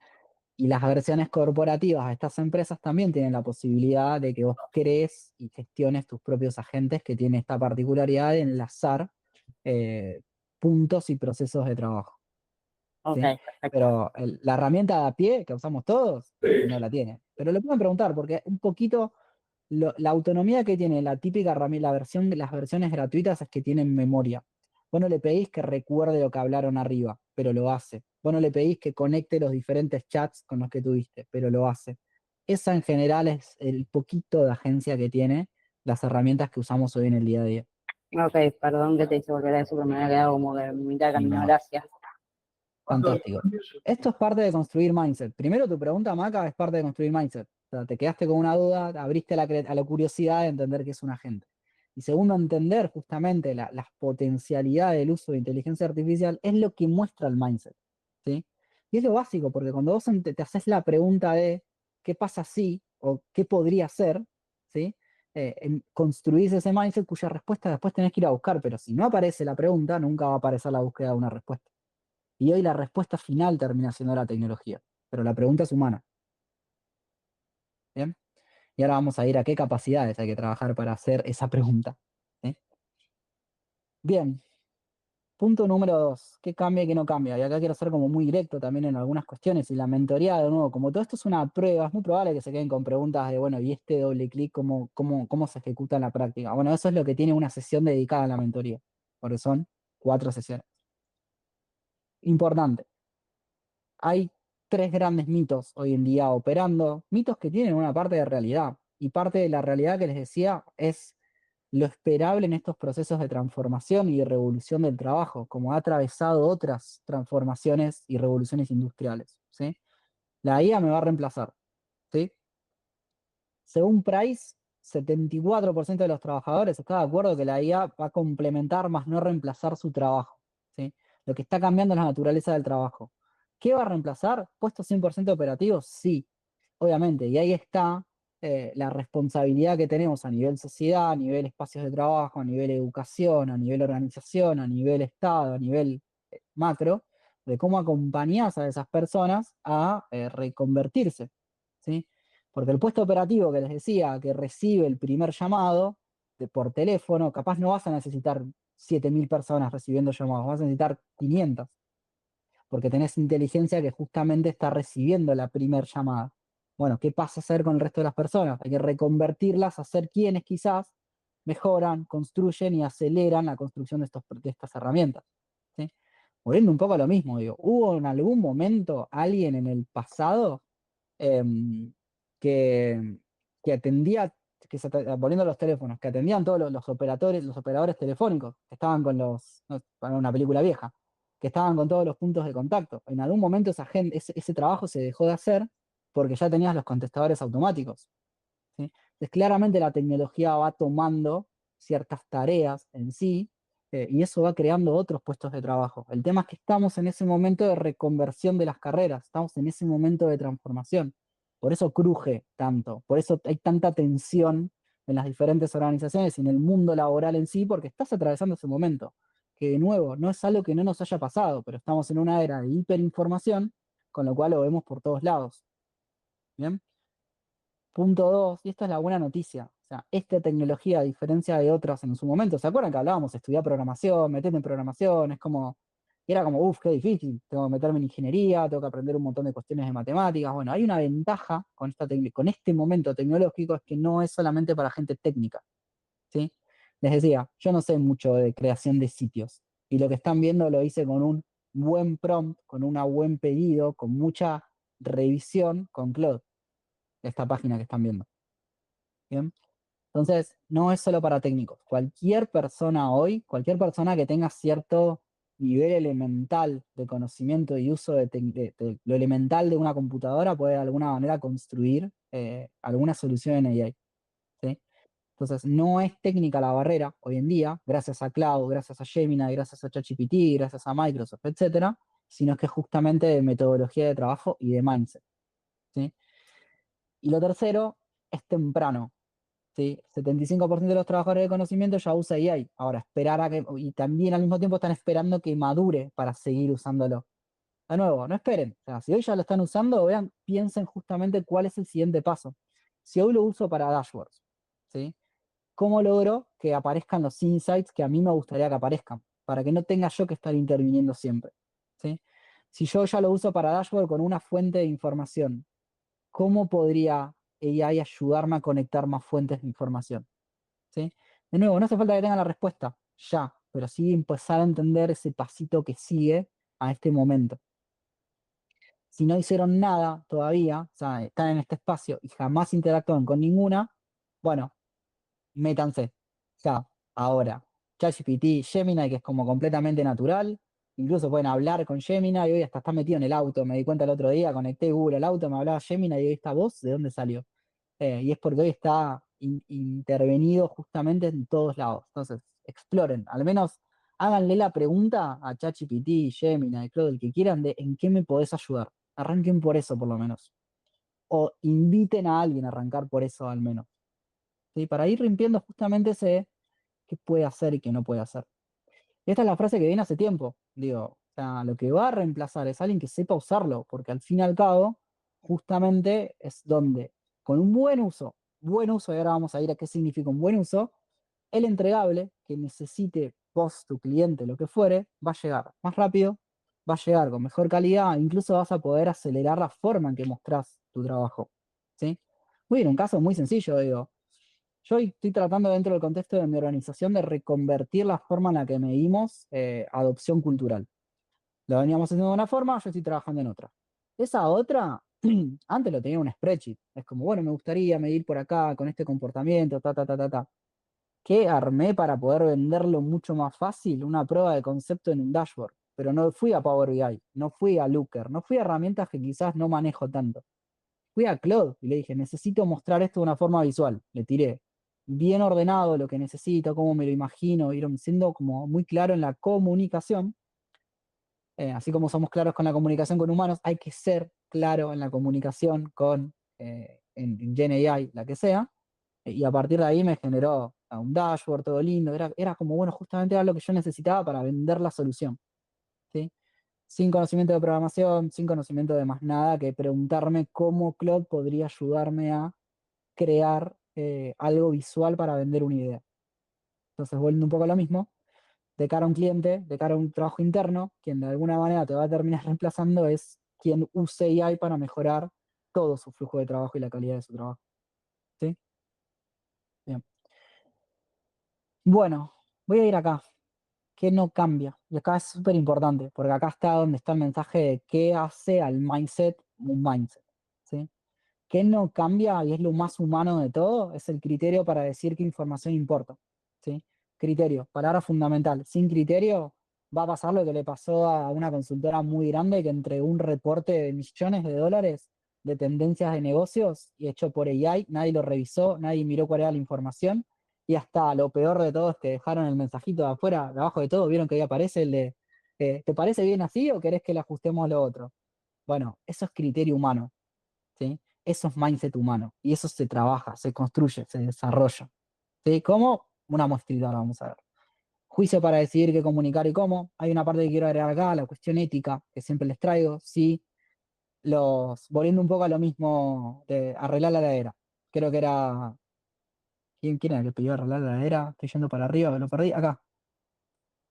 Y las versiones corporativas de estas empresas también tienen la posibilidad de que vos crees y gestiones tus propios agentes que tienen esta particularidad de enlazar puntos y procesos de trabajo, Ok, ¿sí? perfecto. Pero la herramienta de a pie que usamos todos no la tiene. Pero lo pueden preguntar porque un poquito la autonomía que tiene la típica herramienta, las versiones gratuitas es que tienen memoria. Vos no le pedís que recuerde lo que hablaron arriba, pero lo hace. Vos no le pedís que conecte los diferentes chats con los que tuviste, pero lo hace. Esa en general es el poquito de agencia que tiene las herramientas que usamos hoy en el día a día. Ok, perdón que te hice volver a eso, pero me había quedado como de mitad de camino. No. Gracias. Fantástico. Esto es parte de construir mindset. Primero, tu pregunta, Maca, es parte de construir mindset. O sea, te quedaste con una duda, abriste a la curiosidad de entender qué es un agente. Y segundo, entender justamente las potencialidades del uso de inteligencia artificial es lo que muestra el mindset, ¿sí? Y es lo básico, porque cuando vos te haces la pregunta de qué pasa si o qué podría ser, ¿sí? Construís ese mindset cuya respuesta después tenés que ir a buscar, pero si no aparece la pregunta, nunca va a aparecer la búsqueda de una respuesta. Y hoy la respuesta final termina siendo la tecnología, pero la pregunta es humana. ¿Bien? Y ahora vamos a ir a qué capacidades hay que trabajar para hacer esa pregunta. ¿Sí? Bien, punto número 2, ¿qué cambia y qué no cambia? Y acá quiero ser como muy directo también en algunas cuestiones, y la mentoría, de nuevo, como todo esto es una prueba, es muy probable que se queden con preguntas de, bueno, ¿y este doble clic cómo se ejecuta en la práctica? Bueno, eso es lo que tiene una sesión dedicada a la mentoría, porque son 4 sesiones. Importante. Hay 3 grandes mitos hoy en día operando, mitos que tienen una parte de realidad, y parte de la realidad que les decía es lo esperable en estos procesos de transformación y de revolución del trabajo, como ha atravesado otras transformaciones y revoluciones industriales, ¿sí? La IA me va a reemplazar, ¿sí? Según Price, 74% de los trabajadores está de acuerdo que la IA va a complementar más no reemplazar su trabajo, ¿sí? Lo que está cambiando es la naturaleza del trabajo. ¿Qué va a reemplazar? ¿Puestos 100% operativos? Sí, obviamente. Y ahí está la responsabilidad que tenemos a nivel sociedad, a nivel espacios de trabajo, a nivel educación, a nivel organización, a nivel Estado, a nivel macro, de cómo acompañás a esas personas a reconvertirse, ¿sí? Porque el puesto operativo que les decía, que recibe el primer llamado por teléfono, capaz no vas a necesitar 7.000 personas recibiendo llamados, vas a necesitar 500, porque tenés inteligencia que justamente está recibiendo la primer llamada. Bueno, ¿qué pasa a hacer con el resto de las personas? Hay que reconvertirlas a ser quienes quizás mejoran, construyen y aceleran la construcción de estas herramientas, ¿sí? Volviendo un poco a lo mismo, digo, ¿hubo en algún momento alguien en el pasado em, que, que atendía, volviendo a los teléfonos, que atendían todos los operadores telefónicos, que estaban con no, para una película vieja, que estaban con todos los puntos de contacto. En algún momento ese trabajo se dejó de hacer porque ya tenías los contestadores automáticos. ¿Sí? Entonces, claramente la tecnología va tomando ciertas tareas en sí, y eso va creando otros puestos de trabajo. El tema es que estamos en ese momento de reconversión de las carreras, estamos en ese momento de transformación. Por eso cruje tanto, por eso hay tanta tensión en las diferentes organizaciones y en el mundo laboral en sí, porque estás atravesando ese momento, que de nuevo, no es algo que no nos haya pasado, pero estamos en una era de hiperinformación, con lo cual lo vemos por todos lados. ¿Bien? Punto 2, y esta es la buena noticia. O sea, esta tecnología, a diferencia de otras en su momento, ¿se acuerdan que hablábamos de estudiar programación, meterte en programación? Es como, era como, uff, qué difícil, tengo que meterme en ingeniería, tengo que aprender un montón de cuestiones de matemáticas. Bueno, hay una ventaja con este momento tecnológico, es que no es solamente para gente técnica, ¿sí? Les decía, yo no sé mucho de creación de sitios, y lo que están viendo lo hice con un buen prompt, con un buen pedido, con mucha revisión con Claude, esta página que están viendo. ¿Bien? Entonces, no es solo para técnicos. Cualquier persona hoy, cualquier persona que tenga cierto nivel elemental de conocimiento y uso de lo elemental de una computadora puede de alguna manera construir alguna solución en AI. ¿Sí? Entonces, no es técnica la barrera hoy en día, gracias a Cloud, gracias a Gemini, gracias a ChatGPT, gracias a Microsoft, etcétera, sino que es justamente de metodología de trabajo y de mindset. ¿Sí? Y lo tercero es temprano. ¿Sí? 75% de los trabajadores de conocimiento ya usa AI. Ahora, esperar a que, y también al mismo tiempo están esperando que madure para seguir usándolo. De nuevo, no esperen. O sea, si hoy ya lo están usando, vean, piensen justamente cuál es el siguiente paso. Si hoy lo uso para dashboards, ¿sí? ¿Cómo logro que aparezcan los insights que a mí me gustaría que aparezcan? Para que no tenga yo que estar interviniendo siempre, ¿sí? Si yo ya lo uso para dashboard con una fuente de información, ¿cómo podría AI ayudarme a conectar más fuentes de información? ¿Sí? De nuevo, no hace falta que tengan la respuesta ya, pero sí empezar a entender ese pasito que sigue a este momento. Si no hicieron nada todavía, o sea, están en este espacio y jamás interactúan con ninguna, bueno, métanse. Ya, ahora. ChatGPT, Gemini, que es como completamente natural. Incluso pueden hablar con Gemini y hoy hasta está metido en el auto. Me di cuenta el otro día, conecté Google al auto, me hablaba Gemini y hoy esta voz, ¿de dónde salió? Y es porque hoy está intervenido justamente en todos lados. Entonces, exploren, al menos háganle la pregunta a ChatGPT, Gemini, Claude, el que quieran, de en qué me podés ayudar. Arranquen por eso, por lo menos. O inviten a alguien a arrancar por eso, al menos. ¿Sí? Para ir limpiando justamente ese qué puede hacer y qué no puede hacer. Esta es la frase que viene hace tiempo. Digo, o sea, lo que va a reemplazar es alguien que sepa usarlo, porque al fin y al cabo, justamente es donde, con un buen uso, y ahora vamos a ir a qué significa un buen uso, el entregable que necesite vos, tu cliente, lo que fuere, va a llegar más rápido, va a llegar con mejor calidad, incluso vas a poder acelerar la forma en que mostrás tu trabajo. ¿Sí? Muy bien, un caso muy sencillo, digo. Yo estoy tratando dentro del contexto de mi organización de reconvertir la forma en la que medimos adopción cultural. Lo veníamos haciendo de una forma, yo estoy trabajando en otra. Esa otra, antes lo tenía en un spreadsheet. Es como, bueno, me gustaría medir por acá con este comportamiento, ta, ta, ta, ta, ta. Que armé para poder venderlo mucho más fácil, una prueba de concepto en un dashboard. Pero no fui a Power BI, no fui a Looker, no fui a herramientas que quizás no manejo tanto. Fui a Claude y le dije, necesito mostrar esto de una forma visual. Le tiré bien ordenado lo que necesito, cómo me lo imagino, ir siendo como muy claro en la comunicación. Así como somos claros con la comunicación con humanos, hay que ser claro en la comunicación con en GenAI, la que sea. Y a partir de ahí me generó un dashboard todo lindo. Era como, bueno, justamente era lo que yo necesitaba para vender la solución. ¿Sí? Sin conocimiento de programación, sin conocimiento de más nada, que preguntarme cómo Claude podría ayudarme a crear algo visual para vender una idea. Entonces, volviendo un poco a lo mismo, de cara a un cliente, de cara a un trabajo interno, quien de alguna manera te va a terminar reemplazando es quien use AI para mejorar todo su flujo de trabajo y la calidad de su trabajo. ¿Sí? Bien. Bueno, voy a ir acá. ¿Qué no cambia? Y acá es súper importante, porque acá está donde está el mensaje de qué hace al mindset un mindset. ¿Sí? ¿Qué no cambia y es lo más humano de todo? Es el criterio para decir qué información importa. ¿Sí? Criterio, palabra fundamental. Sin criterio va a pasar lo que le pasó a una consultora muy grande que entregó un reporte de millones de dólares de tendencias de negocios y hecho por AI, nadie lo revisó, nadie miró cuál era la información y hasta lo peor de todo es que dejaron el mensajito de afuera, de abajo de todo, vieron que ahí aparece el de, ¿te parece bien así o querés que le ajustemos lo otro? Bueno, eso es criterio humano, ¿sí? Eso es mindset humano y eso se trabaja, se construye, se desarrolla, ¿sí? ¿Cómo? Una muestrita ahora vamos a ver. Juicio para decidir qué comunicar y cómo. Hay una parte que quiero agregar acá, la cuestión ética, que siempre les traigo, sí. Volviendo un poco a lo mismo de arreglar la heladera. Creo que era. ¿Quién era el que pidió arreglar la heladera? Estoy yendo para arriba, lo perdí. Acá.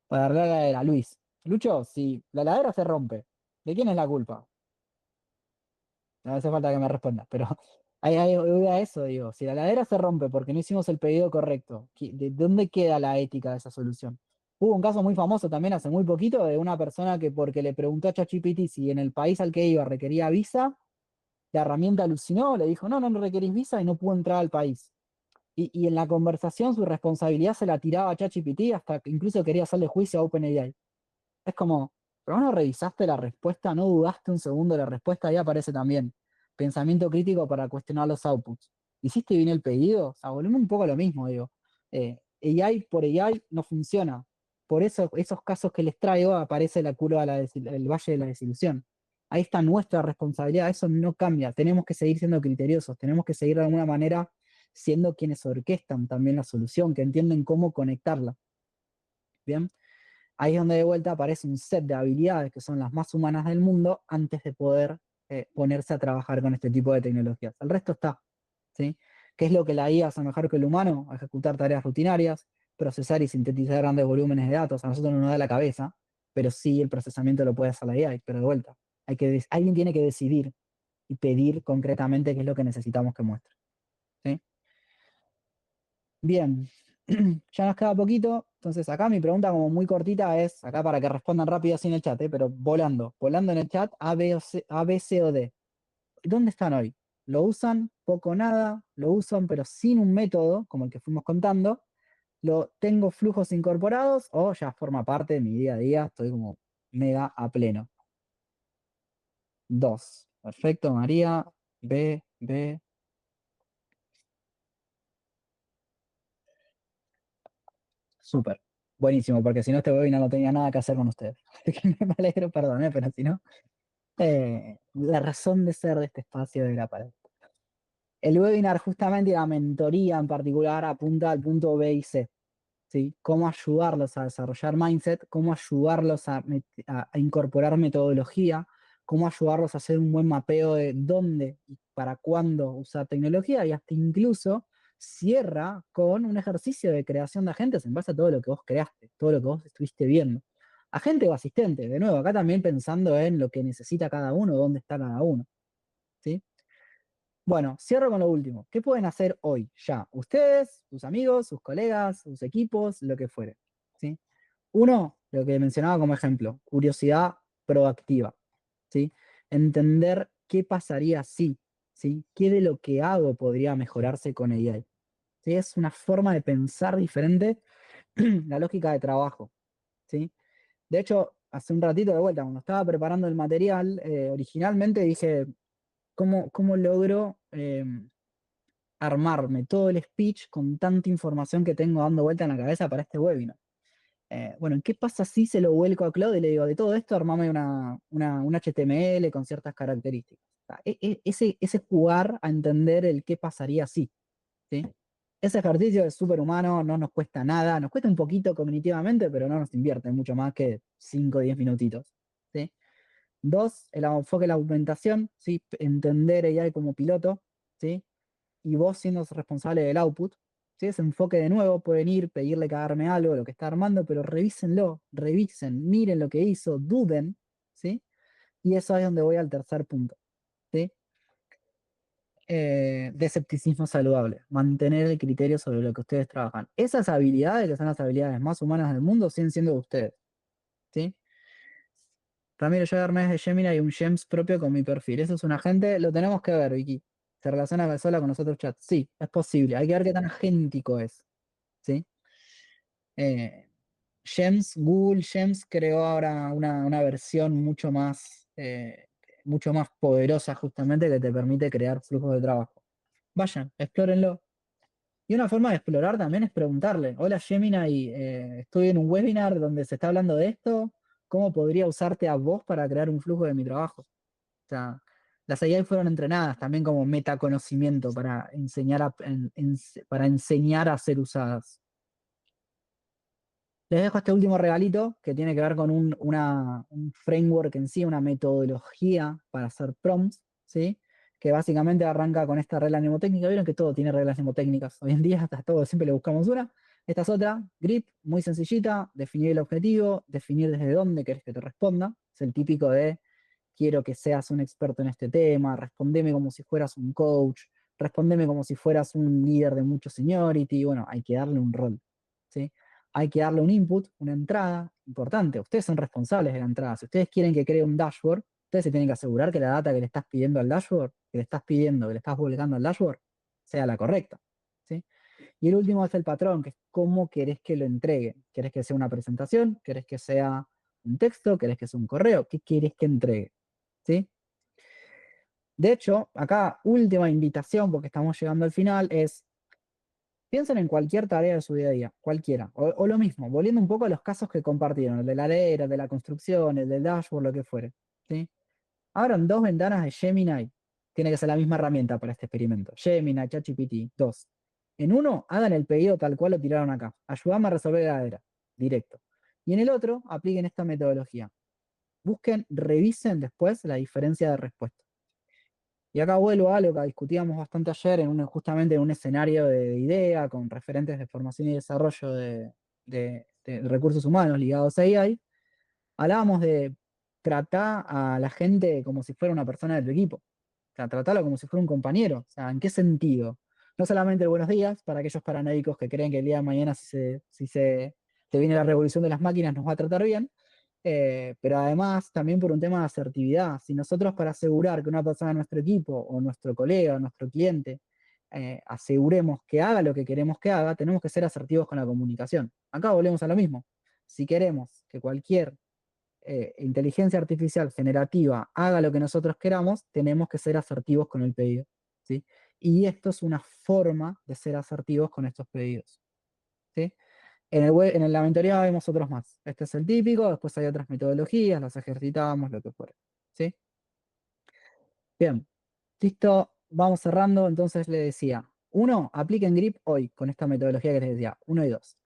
Para arreglar la heladera, Luis. Lucho, si la heladera se rompe, ¿de quién es la culpa? No hace falta que me respondas, pero voy a eso, digo. Si la heladera se rompe porque no hicimos el pedido correcto, ¿de dónde queda la ética de esa solución? Hubo un caso muy famoso también hace muy poquito de una persona que porque le preguntó a ChatGPT si en el país al que iba requería visa, la herramienta alucinó, le dijo, no, no requerís visa y no pudo entrar al país. Y en la conversación su responsabilidad se la tiraba a ChatGPT hasta que incluso quería hacerle juicio a OpenAI. Es como, pero no revisaste la respuesta, no dudaste un segundo de la respuesta, ahí aparece también. Pensamiento crítico para cuestionar los outputs. ¿Hiciste bien el pedido? O sea, volvemos un poco a lo mismo, digo. AI por AI no funciona. Por eso, esos casos que les traigo, aparece la curva el valle de la desilusión. Ahí está nuestra responsabilidad, eso no cambia. Tenemos que seguir siendo criteriosos, tenemos que seguir de alguna manera siendo quienes orquestan también la solución, que entienden cómo conectarla. Bien. Ahí es donde de vuelta aparece un set de habilidades que son las más humanas del mundo antes de poder ponerse a trabajar con este tipo de tecnologías. El resto está, ¿sí? ¿Qué es lo que la IA hace mejor que el humano? Ejecutar tareas rutinarias, procesar y sintetizar grandes volúmenes de datos. A nosotros no nos da la cabeza, pero sí el procesamiento lo puede hacer la IA. Pero de vuelta, alguien tiene que decidir y pedir concretamente qué es lo que necesitamos que muestre. ¿Sí? Bien, ya nos queda poquito, entonces acá mi pregunta como muy cortita es, acá para que respondan rápido así en el chat, pero volando en el chat, A, B, C o D. ¿Dónde están hoy? ¿Lo usan? Poco o nada, lo usan pero sin un método, como el que fuimos contando, lo tengo flujos incorporados o ya forma parte de mi día a día, estoy como mega a pleno. 2. Perfecto, María. B, B. Súper. Buenísimo, porque si no este webinar no tenía nada que hacer con ustedes. Así que me alegro, perdón, pero si no, la razón de ser de este espacio era para esto. El webinar justamente y la mentoría en particular apunta al punto B y C. ¿Sí? Cómo ayudarlos a desarrollar mindset, cómo ayudarlos a incorporar metodología, cómo ayudarlos a hacer un buen mapeo de dónde y para cuándo usar tecnología y hasta incluso cierra con un ejercicio de creación de agentes en base a todo lo que vos creaste, todo lo que vos estuviste viendo. Agente o asistente, de nuevo, acá también pensando en lo que necesita cada uno, dónde está cada uno. ¿Sí? Bueno, cierro con lo último. ¿Qué pueden hacer hoy, ya? Ustedes, sus amigos, sus colegas, sus equipos, lo que fuere. ¿Sí? Uno, lo que mencionaba como ejemplo, curiosidad proactiva. ¿Sí? Entender qué pasaría si, ¿sí? ¿Qué de lo que hago podría mejorarse con AI? ¿Sí? Es una forma de pensar diferente la lógica de trabajo. ¿Sí? De hecho, hace un ratito de vuelta, cuando estaba preparando el material, originalmente dije, ¿cómo logro armarme todo el speech con tanta información que tengo dando vuelta en la cabeza para este webinar? Bueno, ¿qué pasa si se lo vuelco a Claude y le digo, de todo esto, armame un HTML con ciertas características? O sea, ese jugar a entender el qué pasaría si, ¿sí? Ese ejercicio es súper humano, no nos cuesta nada, nos cuesta un poquito cognitivamente, pero no nos invierte mucho más que 5 o 10 minutitos, ¿sí? 2, el enfoque en la aumentación, ¿sí? Entender AI como piloto, ¿sí? Y vos siendo responsable del output, ¿sí? Ese enfoque de nuevo, pueden ir, pedirle que agarme algo, lo que está armando, pero revísenlo, revisen, miren lo que hizo, duden, ¿sí? Y eso es donde voy al tercer punto, ¿sí? De escepticismo saludable, mantener el criterio sobre lo que ustedes trabajan. Esas habilidades, que son las habilidades más humanas del mundo, siguen siendo de ustedes, ¿sí? Ramiro, yo Hermes de Gemini y un Gems propio con mi perfil. Eso es un agente, lo tenemos que ver, Vicky. ¿Se relaciona sola con nosotros chat? Sí, es posible. Hay que ver qué tan agéntico es, ¿sí? Google Gems creó ahora una versión mucho más poderosa justamente que te permite crear flujos de trabajo. Vayan, explórenlo. Y una forma de explorar también es preguntarle, hola Gemini, estoy en un webinar donde se está hablando de esto, ¿cómo podría usarte a vos para crear un flujo de mi trabajo? O sea, las AI fueron entrenadas también como metaconocimiento para para enseñar a ser usadas. Les dejo este último regalito que tiene que ver con un framework en sí, una metodología para hacer prompts, ¿sí? Que básicamente arranca con esta regla mnemotécnica. Vieron que todo tiene reglas mnemotécnicas. Hoy en día hasta todo siempre le buscamos una. Esta es otra, GRIP, muy sencillita, definir el objetivo, definir desde dónde querés que te responda. Es el típico de quiero que seas un experto en este tema, respondeme como si fueras un coach, respondeme como si fueras un líder de mucho seniority. Bueno, hay que darle un rol, ¿sí? Hay que darle un input, una entrada importante. Ustedes son responsables de la entrada. Si ustedes quieren que cree un dashboard, ustedes se tienen que asegurar que la data que le estás pidiendo al dashboard, que le estás pidiendo, que le estás volcando al dashboard, sea la correcta, ¿sí? Y el último es el patrón, que es cómo querés que lo entregue. ¿Querés que sea una presentación? ¿Querés que sea un texto? ¿Querés que sea un correo? ¿Qué querés que entregue? ¿Sí? De hecho, acá última invitación, porque estamos llegando al final, es piensen en cualquier tarea de su día a día, cualquiera, o lo mismo, volviendo un poco a los casos que compartieron, el de la ladera, el de la construcción, el del dashboard, lo que fuere. ¿Sí? Abran 2 ventanas de Gemini, tiene que ser la misma herramienta para este experimento, Gemini, ChatGPT, 2. En uno, hagan el pedido tal cual lo tiraron acá, ayúdame a resolver la ladera, directo. Y en el otro, apliquen esta metodología. Busquen, revisen después la diferencia de respuesta. Y acá vuelvo a lo que discutíamos bastante ayer, justamente en un escenario de idea, con referentes de formación y desarrollo de recursos humanos ligados a AI. Hablábamos de tratar a la gente como si fuera una persona de tu equipo. O sea, tratarlo como si fuera un compañero. O sea, ¿en qué sentido? No solamente el buenos días, para aquellos paranoicos que creen que el día de mañana, si se te viene la revolución de las máquinas, nos va a tratar bien, pero además también por un tema de asertividad. Si nosotros para asegurar que una persona de nuestro equipo o nuestro colega o nuestro cliente aseguremos que haga lo que queremos que haga, tenemos que ser asertivos con la comunicación. Acá volvemos a lo mismo. Si queremos que cualquier inteligencia artificial generativa haga lo que nosotros queramos, tenemos que ser asertivos con el pedido, ¿sí? Y esto es una forma de ser asertivos con estos pedidos, ¿sí? En la mentoría vemos otros más. Este es el típico, después hay otras metodologías, las ejercitamos, lo que fuera, ¿sí? Bien, listo, vamos cerrando, entonces le decía, 1, apliquen GRIP hoy con esta metodología que les decía, 1 y 2.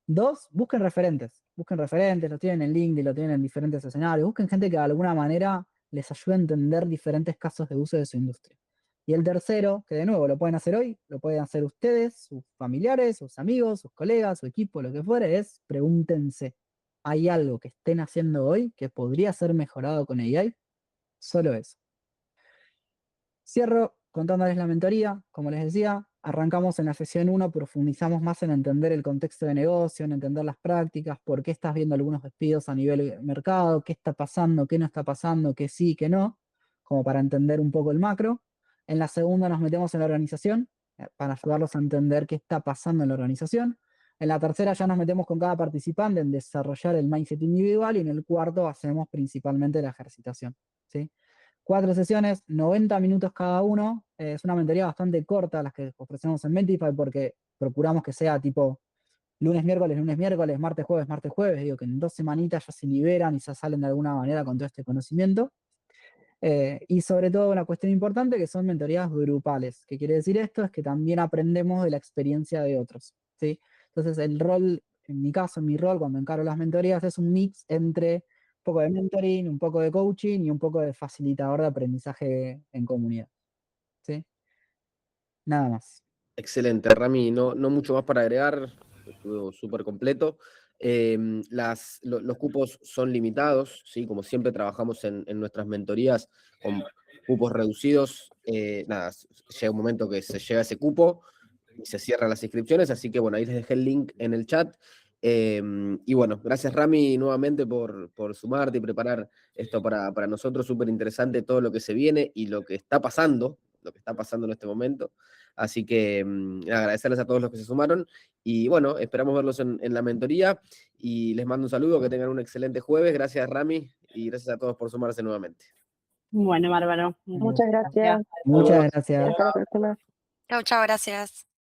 2, busquen referentes, lo tienen en LinkedIn, lo tienen en diferentes escenarios, busquen gente que de alguna manera les ayude a entender diferentes casos de uso de su industria. Y el tercero, que de nuevo lo pueden hacer hoy, lo pueden hacer ustedes, sus familiares, sus amigos, sus colegas, su equipo, lo que fuere, es pregúntense, ¿hay algo que estén haciendo hoy que podría ser mejorado con AI? Solo eso. Cierro contándoles la mentoría, como les decía, arrancamos en la sesión 1, profundizamos más en entender el contexto de negocio, en entender las prácticas, por qué estás viendo algunos despidos a nivel mercado, qué está pasando, qué no está pasando, qué sí, qué no, como para entender un poco el macro. En la segunda nos metemos en la organización, para ayudarlos a entender qué está pasando en la organización. En la tercera ya nos metemos con cada participante en desarrollar el mindset individual y en el cuarto hacemos principalmente la ejercitación, ¿sí? 4 sesiones, 90 minutos cada uno. Es una mentoría bastante corta las que ofrecemos en Mentify porque procuramos que sea tipo lunes, miércoles, martes, jueves. Digo que en 2 semanitas ya se liberan y ya salen de alguna manera con todo este conocimiento. Y sobre todo una cuestión importante que son mentorías grupales. ¿Qué quiere decir esto? Es que también aprendemos de la experiencia de otros, ¿sí? Entonces el rol, en mi caso, en mi rol cuando encaro las mentorías es un mix entre un poco de mentoring, un poco de coaching y un poco de facilitador de aprendizaje en comunidad, ¿sí? Nada más. Excelente, Rami. No mucho más para agregar, estuvo súper completo. Los cupos son limitados, ¿sí? Como siempre trabajamos en nuestras mentorías con cupos reducidos. Nada, llega un momento que se llega ese cupo y se cierran las inscripciones, así que bueno, ahí les dejé el link en el chat. Y bueno, gracias Rami nuevamente por sumarte y preparar esto para nosotros, súper interesante todo lo que se viene y lo que está pasando en este momento. Así que agradecerles a todos los que se sumaron. Y bueno, esperamos verlos en la mentoría. Y les mando un saludo, que tengan un excelente jueves. Gracias, Rami, y gracias a todos por sumarse nuevamente. Bueno, bárbaro. Muchas gracias. Muchas gracias. Hasta la próxima. Chau, chau, gracias.